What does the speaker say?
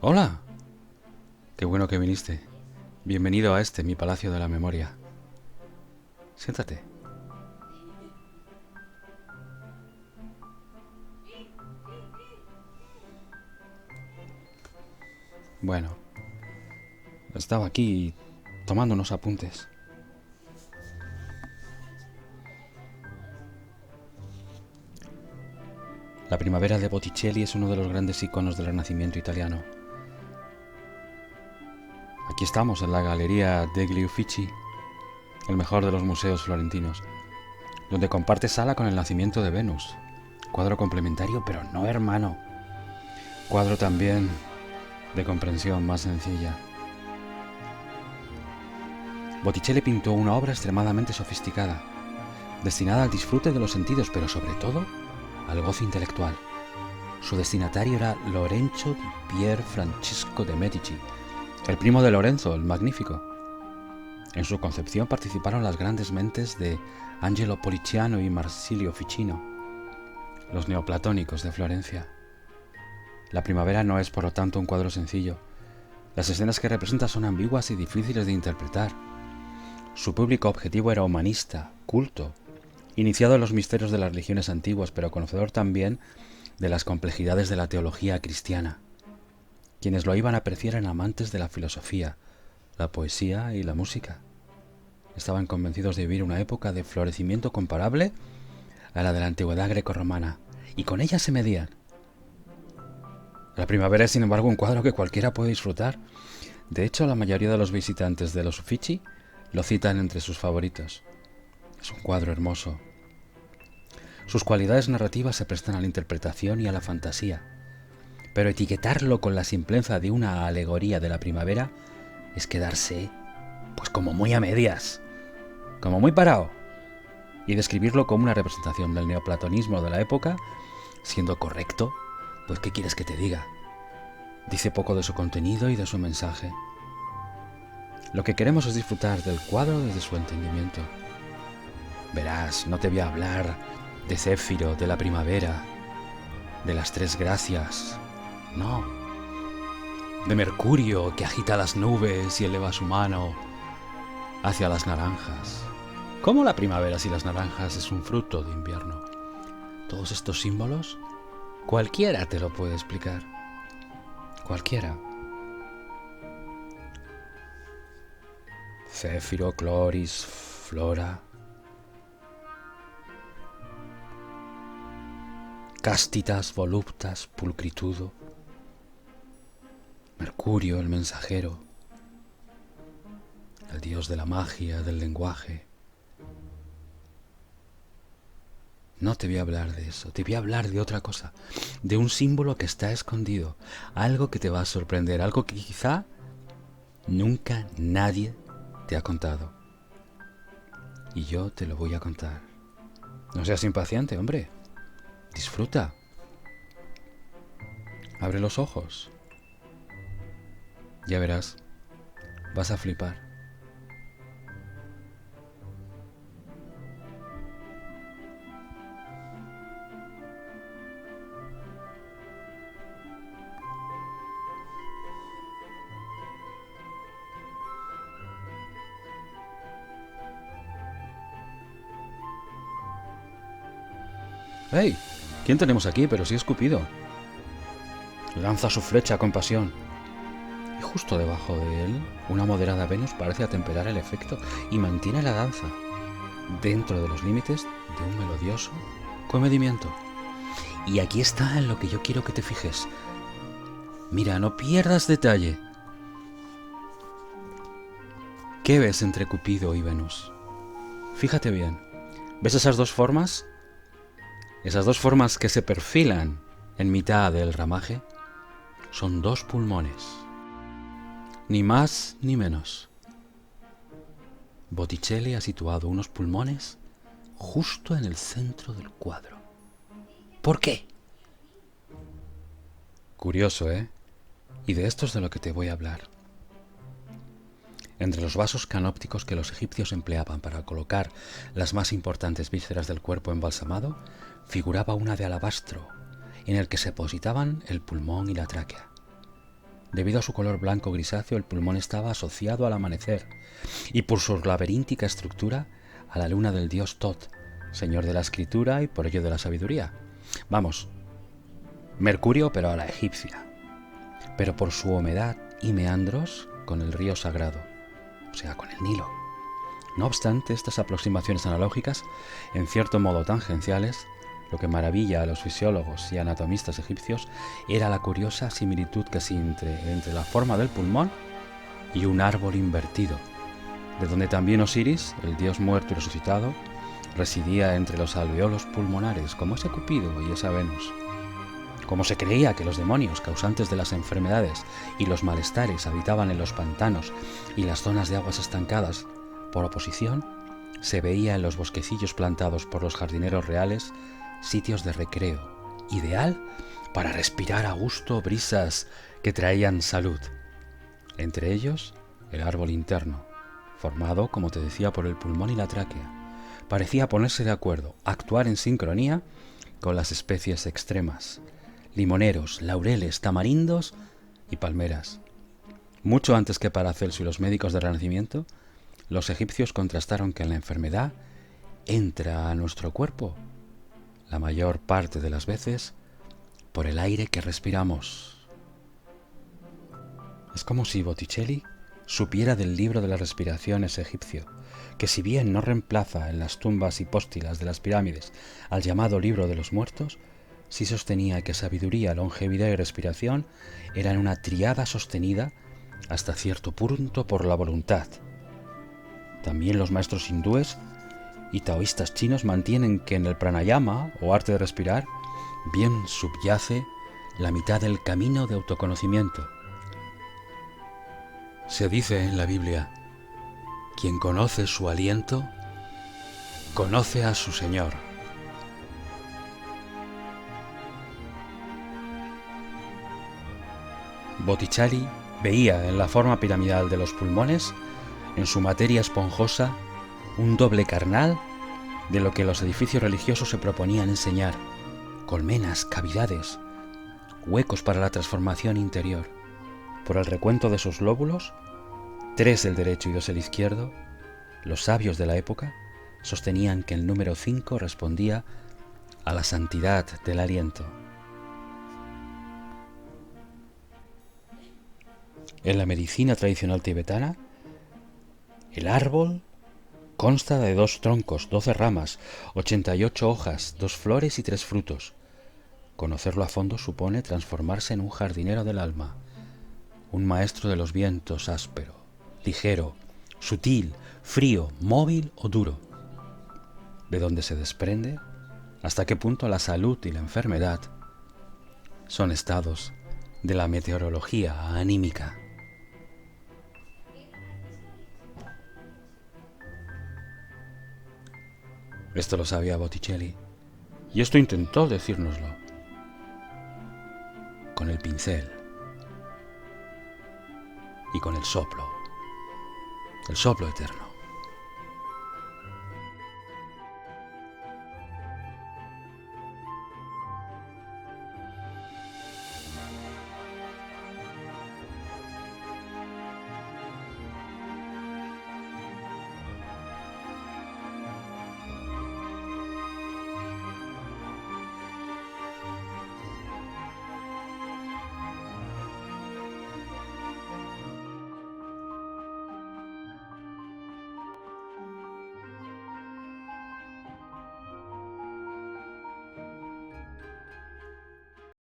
Hola, qué bueno que viniste. Bienvenido a mi Palacio de la Memoria. Siéntate. Bueno, estaba aquí tomando unos apuntes. La primavera de Botticelli es uno de los grandes iconos del Renacimiento italiano. Aquí estamos en la Galería degli Uffizi, el mejor de los museos florentinos, donde comparte sala con el nacimiento de Venus. Cuadro complementario, pero no hermano. Cuadro también de comprensión más sencilla. Botticelli pintó una obra extremadamente sofisticada, destinada al disfrute de los sentidos, pero sobre todo al goce intelectual. Su destinatario era Lorenzo di Pier Francesco de Medici, el primo de Lorenzo el Magnífico. En su concepción participaron las grandes mentes de Angelo Poliziano y Marsilio Ficino, los neoplatónicos de Florencia. La primavera no es, por lo tanto, un cuadro sencillo. Las escenas que representa son ambiguas y difíciles de interpretar. Su público objetivo era humanista, culto, iniciado en los misterios de las religiones antiguas, pero conocedor también de las complejidades de la teología cristiana. Quienes lo iban a apreciar eran amantes de la filosofía, la poesía y la música. Estaban convencidos de vivir una época de florecimiento comparable a la de la antigüedad grecorromana, y con ella se medían. La primavera es, sin embargo, un cuadro que cualquiera puede disfrutar. De hecho, la mayoría de los visitantes de los Uffizi lo citan entre sus favoritos. Es un cuadro hermoso. Sus cualidades narrativas se prestan a la interpretación y a la fantasía, pero etiquetarlo con la simpleza de una alegoría de la primavera es quedarse, pues como muy a medias, como muy parado, y describirlo como una representación del neoplatonismo de la época, siendo correcto, pues ¿qué quieres que te diga? Dice poco de su contenido y de su mensaje. Lo que queremos es disfrutar del cuadro desde su entendimiento. Verás, no te voy a hablar de Céfiro, de la primavera, de las tres gracias, no, de Mercurio que agita las nubes y eleva su mano hacia las naranjas. ¿Cómo la primavera si las naranjas es un fruto de invierno? Todos estos símbolos, cualquiera te lo puede explicar. Cualquiera. Céfiro, Cloris, Flora, Castitas, voluptas, pulcritudo, Mercurio, el mensajero, el dios de la magia, del lenguaje. No te voy a hablar de eso, te voy a hablar de otra cosa, de un símbolo que está escondido, algo que te va a sorprender, algo que quizá nunca nadie te ha contado. Y yo te lo voy a contar. No seas impaciente, hombre. Disfruta. Abre los ojos. Ya verás, vas a flipar. ¡Hey! ¿Quién tenemos aquí? Pero sí es Cupido. Lanza su flecha con pasión. Y justo debajo de él, una moderada Venus parece atemperar el efecto y mantiene la danza dentro de los límites de un melodioso comedimiento. Y aquí está en lo que yo quiero que te fijes. Mira, no pierdas detalle. ¿Qué ves entre Cupido y Venus? Fíjate bien. ¿Ves esas dos formas? Esas dos formas que se perfilan en mitad del ramaje son dos pulmones. Ni más ni menos. Botticelli ha situado unos pulmones justo en el centro del cuadro. ¿Por qué? Curioso, ¿eh? Y de esto es de lo que te voy a hablar. Entre los vasos canópticos que los egipcios empleaban para colocar las más importantes vísceras del cuerpo embalsamado, figuraba una de alabastro, en el que se depositaban el pulmón y la tráquea. Debido a su color blanco grisáceo, el pulmón estaba asociado al amanecer y por su laberíntica estructura a la luna del dios Tot, señor de la escritura y por ello de la sabiduría. Vamos, Mercurio pero a la egipcia, pero por su humedad y meandros con el río sagrado, o sea, con el Nilo. No obstante, estas aproximaciones analógicas, en cierto modo tangenciales, lo que maravilla a los fisiólogos y anatomistas egipcios era la curiosa similitud que se entre la forma del pulmón y un árbol invertido, de donde también Osiris, el dios muerto y resucitado, residía entre los alveolos pulmonares, como ese Cupido y esa Venus. Como se creía que los demonios causantes de las enfermedades y los malestares habitaban en los pantanos y las zonas de aguas estancadas, por oposición, se veía en los bosquecillos plantados por los jardineros reales sitios de recreo, ideal para respirar a gusto brisas que traían salud. Entre ellos, el árbol interno, formado, como te decía, por el pulmón y la tráquea. Parecía ponerse de acuerdo, actuar en sincronía con las especies extremas, limoneros, laureles, tamarindos y palmeras. Mucho antes que Paracelso y los médicos del Renacimiento, los egipcios contrastaron que la enfermedad entra a nuestro cuerpo, la mayor parte de las veces, por el aire que respiramos. Es como si Botticelli supiera del libro de las respiraciones egipcio, que si bien no reemplaza en las tumbas hipóstilas de las pirámides al llamado libro de los muertos, sí sostenía que sabiduría, longevidad y respiración eran una tríada sostenida hasta cierto punto por la voluntad. También los maestros hindúes y taoístas chinos mantienen que en el pranayama, o arte de respirar, bien subyace la mitad del camino de autoconocimiento. Se dice en la Biblia: quien conoce su aliento, conoce a su Señor. Botticelli veía en la forma piramidal de los pulmones, en su materia esponjosa, un doble carnal de lo que los edificios religiosos se proponían enseñar: colmenas, cavidades, huecos para la transformación interior. Por el recuento de sus lóbulos, 3 el derecho y 2 el izquierdo, los sabios de la época sostenían que el número 5 respondía a la santidad del aliento. En la medicina tradicional tibetana, el árbol consta de 2 troncos, 12 ramas, 88 hojas, 2 flores y 3 frutos. Conocerlo a fondo supone transformarse en un jardinero del alma, un maestro de los vientos áspero, ligero, sutil, frío, móvil o duro. De donde se desprende hasta qué punto la salud y la enfermedad son estados de la meteorología anímica. Esto lo sabía Botticelli, y esto intentó decírnoslo con el pincel y con el soplo eterno.